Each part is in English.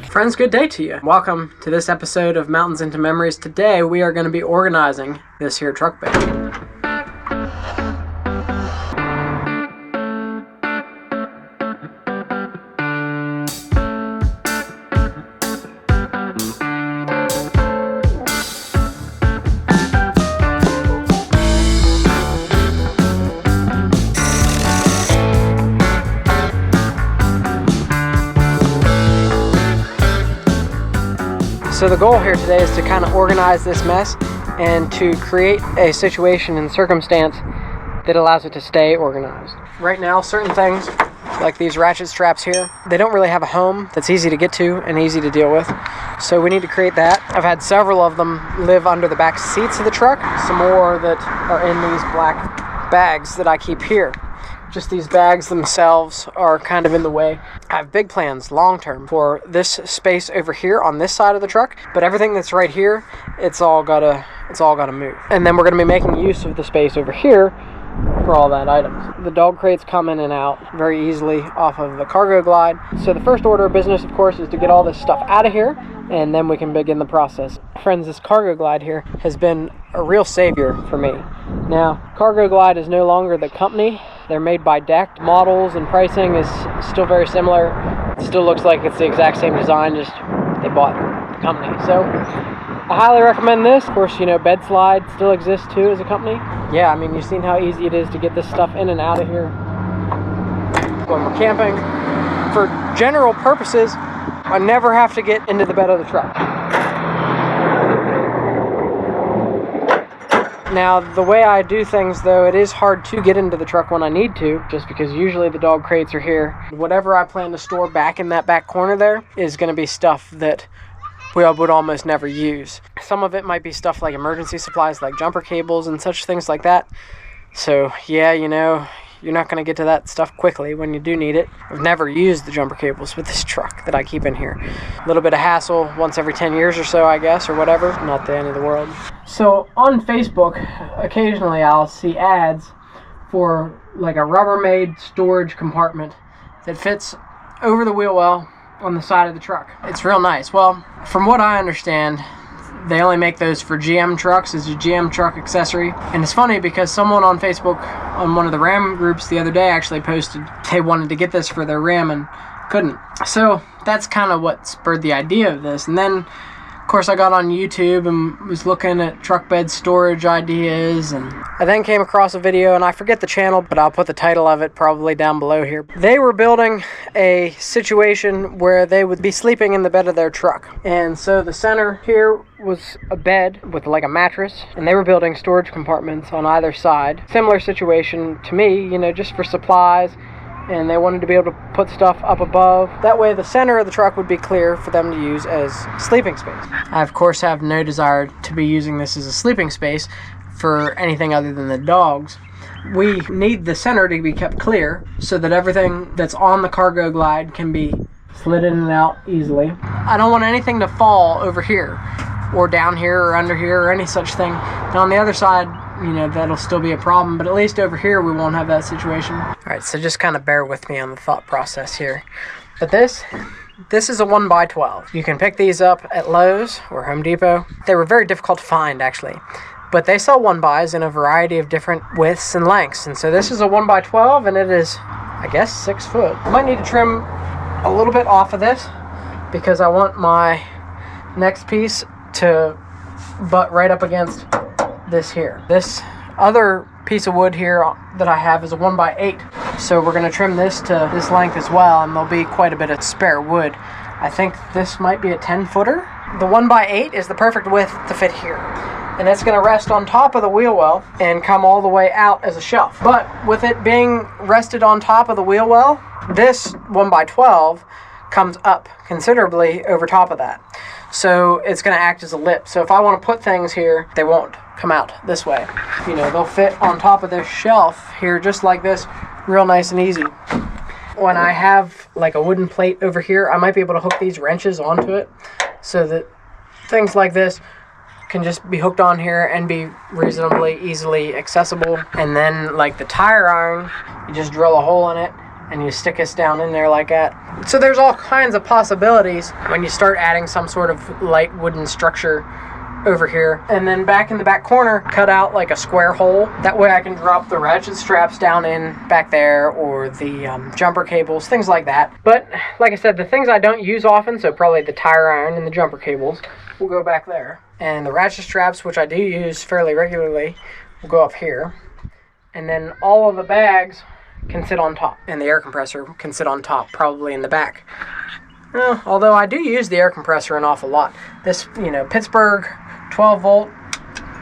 Friends, good day to you. Welcome to this episode of Mountains into Memories. Today we are going to be organizing this here truck bed. So the goal here today is to kind of organize this mess and to create a situation and circumstance that allows it to stay organized. Right now, certain things like these ratchet straps here, they don't really have a home that's easy to get to and easy to deal with. So we need to create that. I've had several of them live under the back seats of the truck, some more that are in these black bags that I keep here. Just these bags themselves are kind of in the way. I have big plans long term for this space over here on this side of the truck, but everything that's right here, it's all gotta move. And then we're gonna be making use of the space over here for all that items. The dog crates come in and out very easily off of the cargo glide. So the first order of business, of course, is to get all this stuff out of here, and then we can begin the process. Friends, this cargo glide here has been a real savior for me. Now, Cargo Glide is no longer the company. They're made by Decked. Models and pricing is still very similar. It still looks like it's the exact same design, just they bought the company. So I highly recommend this. Of course, Bed Slide still exists too as a company. Yeah, I mean, you've seen how easy it is to get this stuff in and out of here when we're camping. For general purposes, I never have to get into the bed of the truck. Now, the way I do things, though, it is hard to get into the truck when I need to, just because usually the dog crates are here. Whatever I plan to store back in that back corner there is going to be stuff that we would almost never use. Some of it might be stuff like emergency supplies, like jumper cables and such things like that. So, yeah, you're not going to get to that stuff quickly when you do need it. I've never used the jumper cables with this truck that I keep in here. A little bit of hassle once every 10 years or so, I guess, or whatever. Not the end of the world. So on Facebook, occasionally I'll see ads for like a Rubbermaid storage compartment that fits over the wheel well on the side of the truck. It's real nice. Well, from what I understand, they only make those for GM trucks as a GM truck accessory. And it's funny because someone on Facebook on one of the Ram groups the other day actually posted they wanted to get this for their Ram and couldn't. So that's kind of what spurred the idea of this. And then, of course, I got on YouTube and was looking at truck bed storage ideas, and I then came across a video, and I forget the channel, but I'll put the title of it probably down below here. They were building a situation where they would be sleeping in the bed of their truck. And so the center here was a bed with like a mattress, and they were building storage compartments on either side. Similar situation to me, just for supplies. And they wanted to be able to put stuff up above. That way the center of the truck would be clear for them to use as sleeping space. I, of course, have no desire to be using this as a sleeping space for anything other than the dogs. We need the center to be kept clear so that everything that's on the cargo glide can be slid in and out easily. I don't want anything to fall over here or down here or under here or any such thing. And on the other side, that'll still be a problem, but at least over here we won't have that situation. Alright, so just kind of bear with me on the thought process here. But this is a 1x12. You can pick these up at Lowe's or Home Depot. They were very difficult to find, actually. But they sell 1x's in a variety of different widths and lengths. And so this is a 1x12, and it is, I guess, 6 foot. I might need to trim a little bit off of this because I want my next piece to butt right up against this here. This other piece of wood here that I have is a 1x8, so we're going to trim this to this length as well, and there'll be quite a bit of spare wood. I think this might be a 10-footer. The 1x8 is the perfect width to fit here, and it's going to rest on top of the wheel well and come all the way out as a shelf. But with it being rested on top of the wheel well, this 1x12 comes up considerably over top of that. So it's going to act as a lip. So if I want to put things here, they won't come out this way. They'll fit on top of this shelf here just like this, real nice and easy. When I have like a wooden plate over here, I might be able to hook these wrenches onto it so that things like this can just be hooked on here and be reasonably easily accessible. And then like the tire iron, you just drill a hole in it and you stick us down in there like that. So there's all kinds of possibilities when you start adding some sort of light wooden structure over here. And then back in the back corner, cut out like a square hole. That way I can drop the ratchet straps down in back there, or the jumper cables, things like that. But like I said, the things I don't use often, so probably the tire iron and the jumper cables, will go back there. And the ratchet straps, which I do use fairly regularly, will go up here. And then all of the bags can sit on top, and the air compressor can sit on top, probably in the back. Well, although I do use the air compressor an awful lot. This, Pittsburgh 12-volt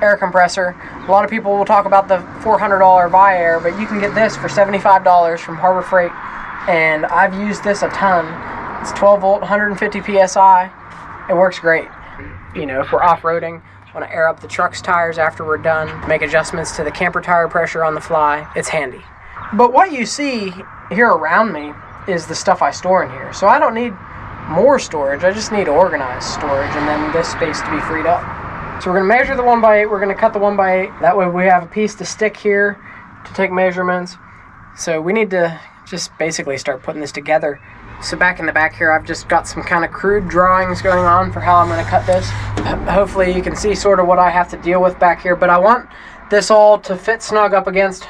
air compressor. A lot of people will talk about the $400 Viair, but you can get this for $75 from Harbor Freight, and I've used this a ton. It's 12-volt, 150 PSI. It works great. If we're off-roading, want to air up the truck's tires after we're done, make adjustments to the camper tire pressure on the fly, it's handy. But what you see here around me is the stuff I store in here. So I don't need more storage, I just need organized storage, and then this space to be freed up. So we're going to measure the 1x8, we're going to cut the 1x8, that way we have a piece to stick here to take measurements. So we need to just basically start putting this together. So back in the back here, I've just got some kind of crude drawings going on for how I'm going to cut this. Hopefully you can see sort of what I have to deal with back here, but I want this all to fit snug up against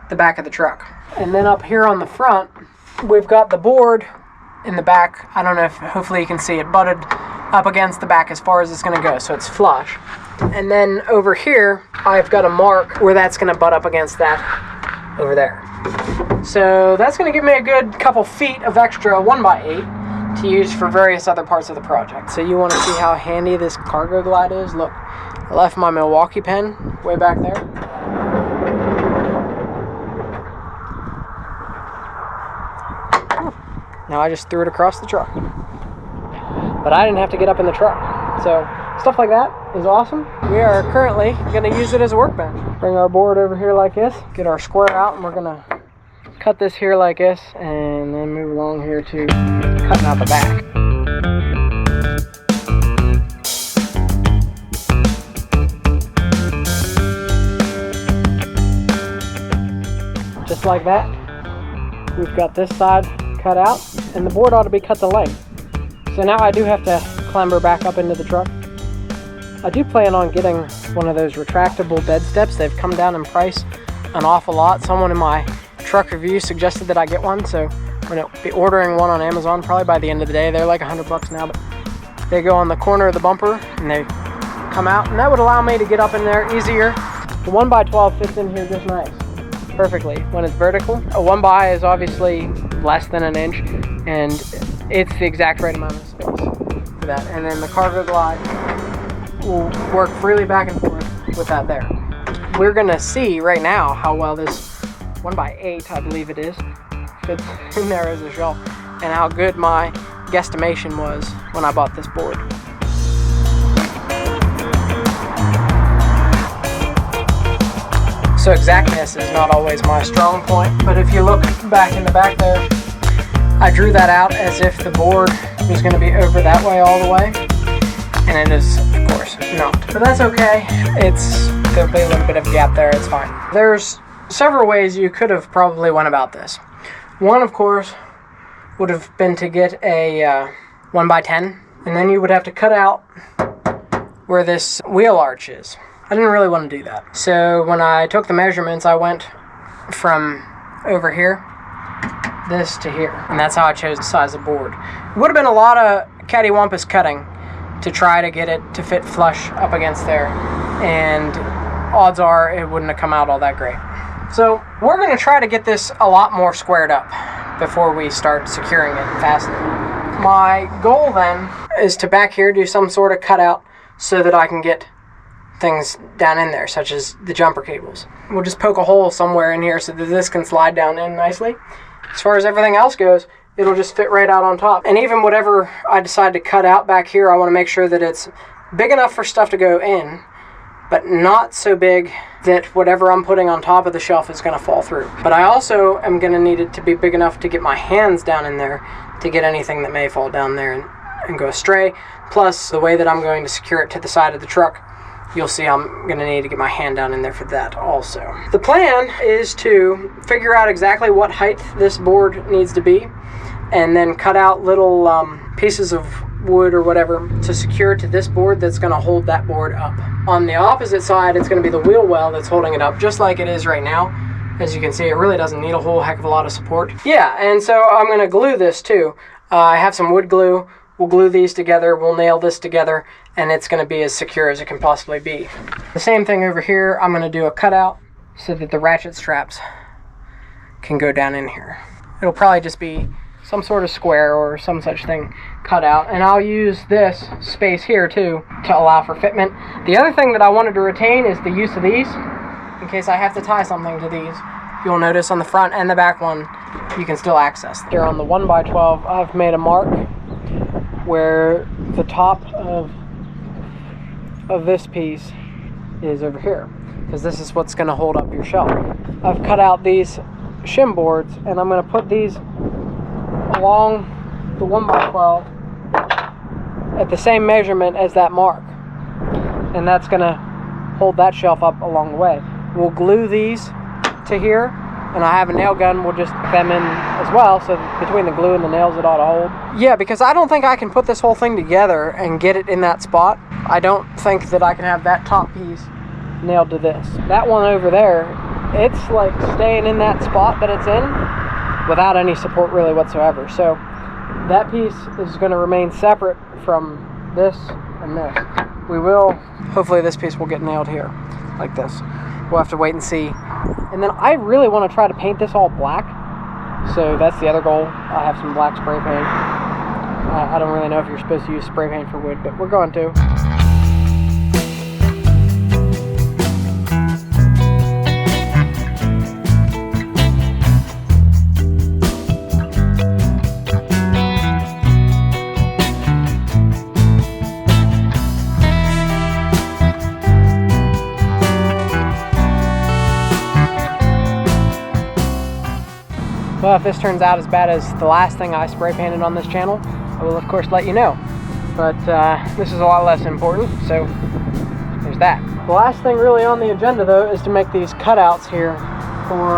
the back of the truck. And then up here on the front, we've got the board in the back. I don't know if, hopefully you can see it, butted up against the back as far as it's going to go, so it's flush. And then over here, I've got a mark where that's going to butt up against that over there. So that's going to give me a good couple feet of extra 1x8 to use for various other parts of the project. So you want to see how handy this cargo glide is? Look, I left my Milwaukee pen way back there. Now I just threw it across the truck. But I didn't have to get up in the truck. So stuff like that is awesome. We are currently going to use it as a workbench. Bring our board over here like this, get our square out, and we're going to cut this here like this, and then move along here to cutting out the back. Just like that, we've got this side cut out, and the board ought to be cut to length. So now I do have to clamber back up into the truck. I do plan on getting one of those retractable bed steps. They've come down in price an awful lot. Someone in my truck review suggested that I get one, so I'm going to be ordering one on Amazon probably by the end of the day. They're like $100 now, but they go on the corner of the bumper and they come out, and that would allow me to get up in there easier. The 1x12 fits in here just nice, perfectly when it's vertical. A 1x is obviously less than an inch, and it's the exact right amount of space for that. And then the cargo glide will work freely back and forth with that there. We're going to see right now how well this 1x8, I believe it is, fits in there as a shelf, and how good my guesstimation was when I bought this board. So exactness is not always my strong point, but if you look back in the back there, I drew that out as if the board was going to be over that way all the way, and it is, of course, not. But that's okay. There'll be a little bit of gap there, it's fine. There's several ways you could have probably went about this. One, of course, would have been to get a 1x10, and then you would have to cut out where this wheel arch is. I didn't really want to do that. So when I took the measurements, I went from over here, this to here, and that's how I chose the size of board. It would have been a lot of cattywampus cutting to try to get it to fit flush up against there, and odds are it wouldn't have come out all that great. So we're going to try to get this a lot more squared up before we start securing it and fastening it. My goal then is to back here do some sort of cutout so that I can get things down in there, such as the jumper cables. We'll just poke a hole somewhere in here so that this can slide down in nicely. As far as everything else goes, it'll just fit right out on top. And even whatever I decide to cut out back here, I want to make sure that it's big enough for stuff to go in, but not so big that whatever I'm putting on top of the shelf is going to fall through. But I also am going to need it to be big enough to get my hands down in there to get anything that may fall down there and go astray. Plus, the way that I'm going to secure it to the side of the truck you'll see I'm going to need to get my hand down in there for that also. The plan is to figure out exactly what height this board needs to be, and then cut out little pieces of wood or whatever to secure to this board that's going to hold that board up. On the opposite side, it's going to be the wheel well that's holding it up, just like it is right now. As you can see, it really doesn't need a whole heck of a lot of support. Yeah, and so I'm going to glue this too. I have some wood glue. We'll glue these together, we'll nail this together, and it's going to be as secure as it can possibly be. The same thing over here, I'm going to do a cutout so that the ratchet straps can go down in here. It'll probably just be some sort of square or some such thing cut out, and I'll use this space here too to allow for fitment. The other thing that I wanted to retain is the use of these in case I have to tie something to these. You'll notice on the front and the back one you can still access them. Here on the 1x12 I've made a mark where the top of this piece is over here, because this is what's going to hold up your shelf. I've cut out these shim boards and I'm going to put these along the 1x12 at the same measurement as that mark, and that's going to hold that shelf up along the way. We'll glue these to here, and I have a nail gun, we'll just put them in as well, so between the glue and the nails it ought to hold. Yeah, because I don't think I can put this whole thing together and get it in that spot. I don't think that I can have that top piece nailed to this. That one over there, it's like staying in that spot that it's in without any support really whatsoever. So that piece is going to remain separate from this and this. Hopefully this piece will get nailed here, like this. We'll have to wait and see. And then I really want to try to paint this all black. So that's the other goal. I have some black spray paint. I don't really know if you're supposed to use spray paint for wood, but we're going to. Well, if this turns out as bad as the last thing I spray painted on this channel, I will of course let you know. But this is a lot less important, so there's that. The last thing really on the agenda though is to make these cutouts here for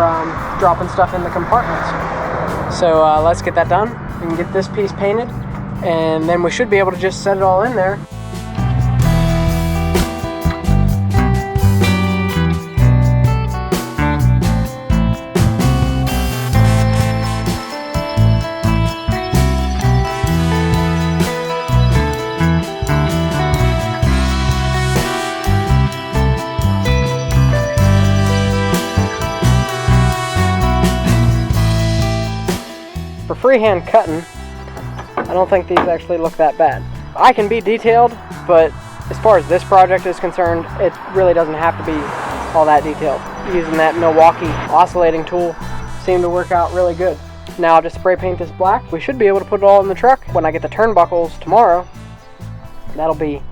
dropping stuff in the compartments. So let's get that done. We can get this piece painted, and then we should be able to just set it all in there. For freehand cutting, I don't think these actually look that bad. I can be detailed, but as far as this project is concerned, it really doesn't have to be all that detailed. Using that Milwaukee oscillating tool seemed to work out really good. Now I'll just spray paint this black. We should be able to put it all in the truck. When I get the turnbuckles tomorrow, that'll be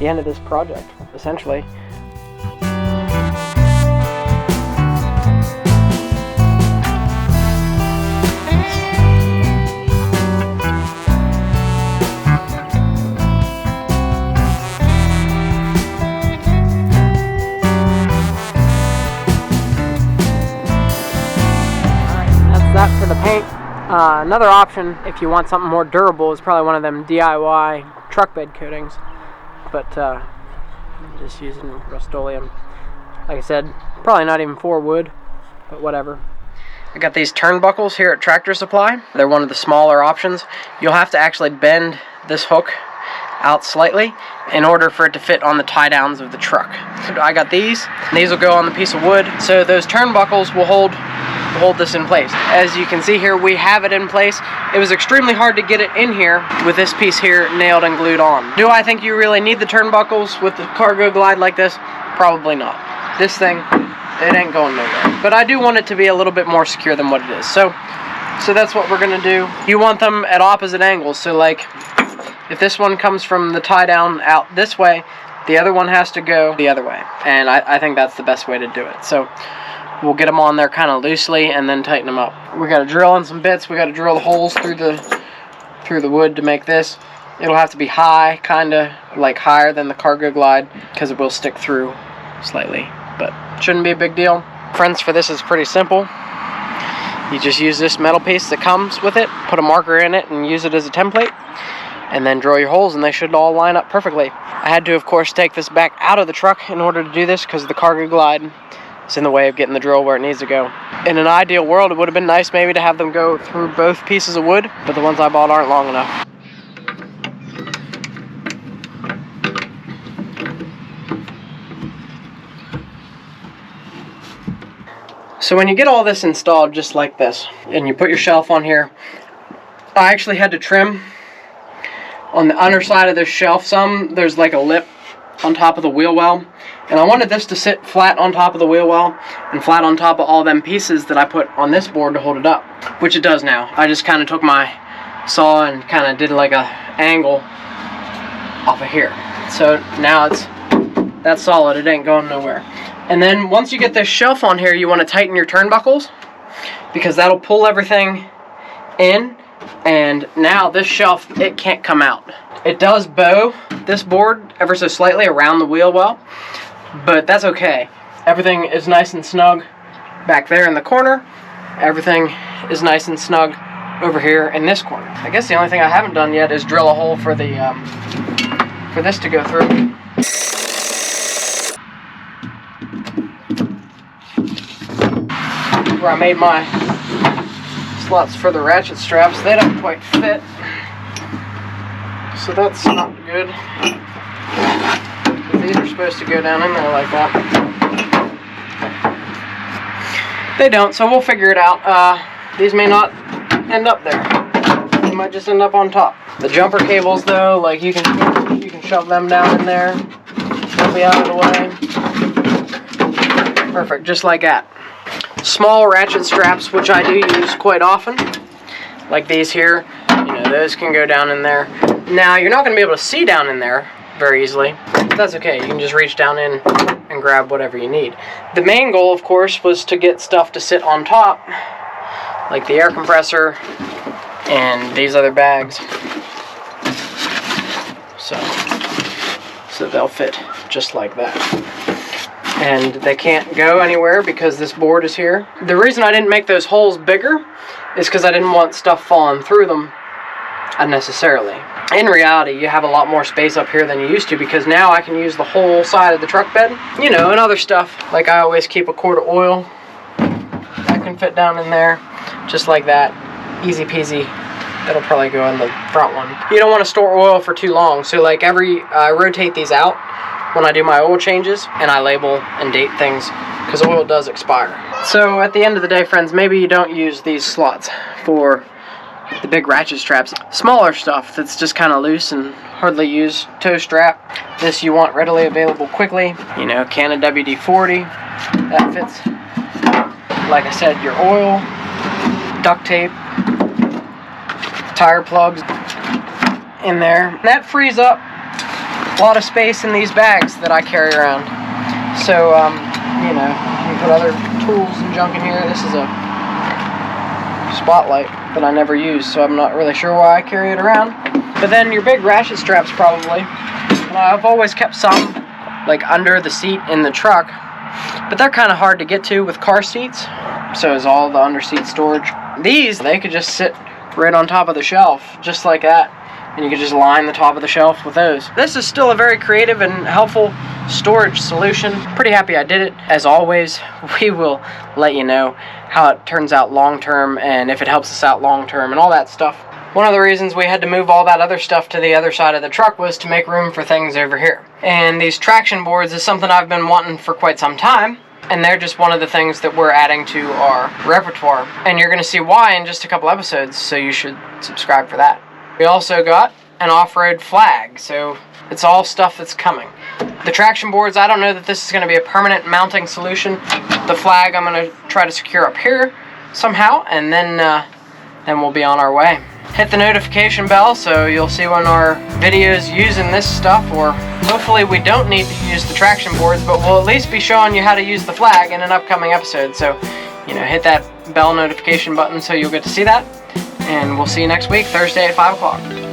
the end of this project, essentially. That for the paint. Another option, if you want something more durable, is probably one of them DIY truck bed coatings, but I'm just using Rust-Oleum. Like I said, probably not even for wood, but whatever. I got these turnbuckles here at Tractor Supply. They're one of the smaller options. You'll have to actually bend this hook out slightly in order for it to fit on the tie downs of the truck. So I got these. These will go on the piece of wood, so those turnbuckles will hold this in place. As you can see here, we have it in place. It was extremely hard to get it in here with this piece here nailed and glued on. Do I think you really need the turnbuckles with the cargo glide like this? Probably not. This thing, it ain't going nowhere. But I do want it to be a little bit more secure than what it is. So that's what we're gonna do. You want them at opposite angles. So like, if this one comes from the tie down out this way, the other one has to go the other way. And I think that's the best way to do it. So we'll get them on there kind of loosely and then tighten them up. We got to drill in some bits. We got to drill the holes through the wood to make this. It'll have to be high, kind of like higher than the Cargo Glide, because it will stick through slightly, but shouldn't be a big deal. Friends, for this is pretty simple. You just use this metal piece that comes with it, put a marker in it and use it as a template, and then drill your holes and they should all line up perfectly. I had to, of course, take this back out of the truck in order to do this because the Cargo Glide is in the way of getting the drill where it needs to go. In an ideal world, it would have been nice maybe to have them go through both pieces of wood, but the ones I bought aren't long enough. So when you get all this installed just like this, and you put your shelf on here, I actually had to trim on the underside of this shelf some. There's like a lip on top of the wheel well, and I wanted this to sit flat on top of the wheel well and flat on top of all them pieces that I put on this board to hold it up, which it does now. I just kind of took my saw and kind of did like a angle off of here. So now that's solid, it ain't going nowhere. And then once you get this shelf on here, you want to tighten your turnbuckles because that'll pull everything in, and now this shelf, it can't come out. It does bow this board ever so slightly around the wheel well, but that's okay. Everything is nice and snug back there in the corner. Everything is nice and snug over here in this corner. I guess the only thing I haven't done yet is drill a hole for the for this to go through. Where I made my slots for the ratchet straps, they don't quite fit, so that's not good. These are supposed to go down in there like that. They don't, so we'll figure it out. These may not end up there. They might just end up on top. The jumper cables, though, like you can shove them down in there. They'll be out of the way. Perfect, just like that. Small ratchet straps, which I do use quite often, like these here, you know, those can go down in there. Now, you're not going to be able to see down in there very easily, but that's okay. You can just reach down in and grab whatever you need. The main goal, of course, was to get stuff to sit on top, like the air compressor and these other bags, so they'll fit just like that. And they can't go anywhere because this board is here. The reason I didn't make those holes bigger is because I didn't want stuff falling through them unnecessarily. In reality, you have a lot more space up here than you used to because now I can use the whole side of the truck bed, you know, and other stuff. Like I always keep a quart of oil. That can fit down in there, just like that. Easy peasy. That'll probably go in the front one. You don't want to store oil for too long, so like I rotate these out when I do my oil changes, and I label and date things because oil does expire. So at the end of the day, friends, maybe you don't use these slots for the big ratchet straps. Smaller stuff that's just kind of loose and hardly used, toe strap. This you want readily available quickly. You know, can of WD-40, that fits. Like I said, your oil, duct tape, tire plugs in there. That frees up a lot of space in these bags that I carry around. So, you know, you can put other tools and junk in here. This is a spotlight that I never use, so I'm not really sure why I carry it around. But then your big ratchet straps probably. I've always kept some like under the seat in the truck, but they're kind of hard to get to with car seats. So is all the under seat storage. These, they could just sit right on top of the shelf, just like that. And you can just line the top of the shelf with those. This is still a very creative and helpful storage solution. Pretty happy I did it. As always, we will let you know how it turns out long term and if it helps us out long term and all that stuff. One of the reasons we had to move all that other stuff to the other side of the truck was to make room for things over here. And these traction boards is something I've been wanting for quite some time. And they're just one of the things that we're adding to our repertoire. And you're going to see why in just a couple episodes, so you should subscribe for that. We also got an off-road flag, so it's all stuff that's coming. The traction boards, I don't know that this is going to be a permanent mounting solution. The flag I'm going to try to secure up here somehow, and then we'll be on our way. Hit the notification bell so you'll see when our videos using this stuff, or hopefully we don't need to use the traction boards, but we'll at least be showing you how to use the flag in an upcoming episode. So, you know, hit that bell notification button so you'll get to see that. And we'll see you next week, Thursday at 5 o'clock.